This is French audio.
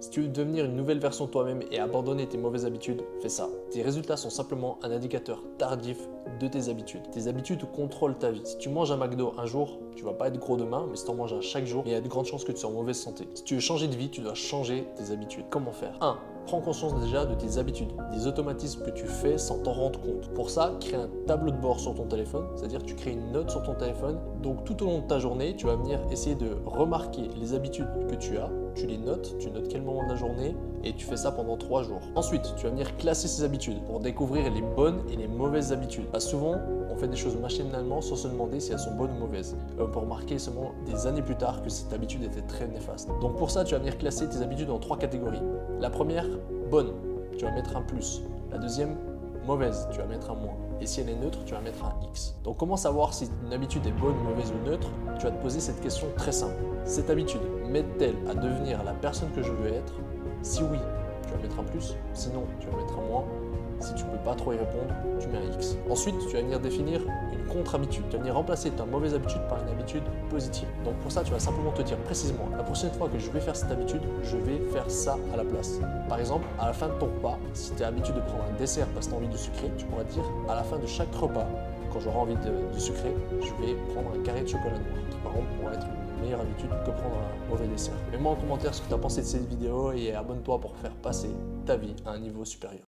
Si tu veux devenir une nouvelle version de toi-même et abandonner tes mauvaises habitudes, fais ça. Tes résultats sont simplement un indicateur tardif de tes habitudes. Tes habitudes contrôlent ta vie. Si tu manges un McDo un jour, tu vas pas être gros demain, mais si tu en manges un chaque jour, il y a de grandes chances que tu sois en mauvaise santé. Si tu veux changer de vie, tu dois changer tes habitudes. Comment faire? 1. Prends conscience déjà de tes habitudes, des automatismes que tu fais sans t'en rendre compte. Pour ça, crée un tableau de bord sur ton téléphone, c'est-à-dire tu crées une note sur ton téléphone. Donc tout au long de ta journée, tu vas venir essayer de remarquer les habitudes que tu as, tu les notes, tu notes quel moment de la journée et tu fais ça pendant 3 jours. Ensuite, tu vas venir classer ces habitudes pour découvrir les bonnes et les mauvaises habitudes. Parce que souvent, on fait des choses machinalement sans se demander si elles sont bonnes ou mauvaises. On peut remarquer seulement des années plus tard que cette habitude était très néfaste. Donc pour ça, tu vas venir classer tes habitudes en 3 catégories. La première, bonne, tu vas mettre un plus. La deuxième, mauvaise, tu vas mettre un moins. Et si elle est neutre, tu vas mettre un X. Donc comment savoir si une habitude est bonne, mauvaise ou neutre? Tu vas te poser cette question très simple. Cette habitude m'aide-t-elle à devenir la personne que je veux être? Si oui, tu vas mettre un plus. Sinon, tu vas mettre un moins. Si tu ne peux pas trop y répondre, tu mets un X. Ensuite, tu vas venir définir une contre-habitude. Tu vas venir remplacer ta mauvaise habitude par une habitude positive. Donc pour ça, tu vas simplement te dire précisément, la prochaine fois que je vais faire cette habitude, je vais faire ça à la place. Par exemple, à la fin de ton repas, si tu as l'habitude de prendre un dessert parce que tu as envie de sucrer, tu pourras te dire à la fin de chaque repas, quand j'aurai envie de sucrer, je vais prendre un carré de chocolat noir, qui par exemple pourra être une meilleure habitude que prendre un mauvais dessert. Mets-moi en commentaire ce que tu as pensé de cette vidéo et abonne-toi pour faire passer ta vie à un niveau supérieur.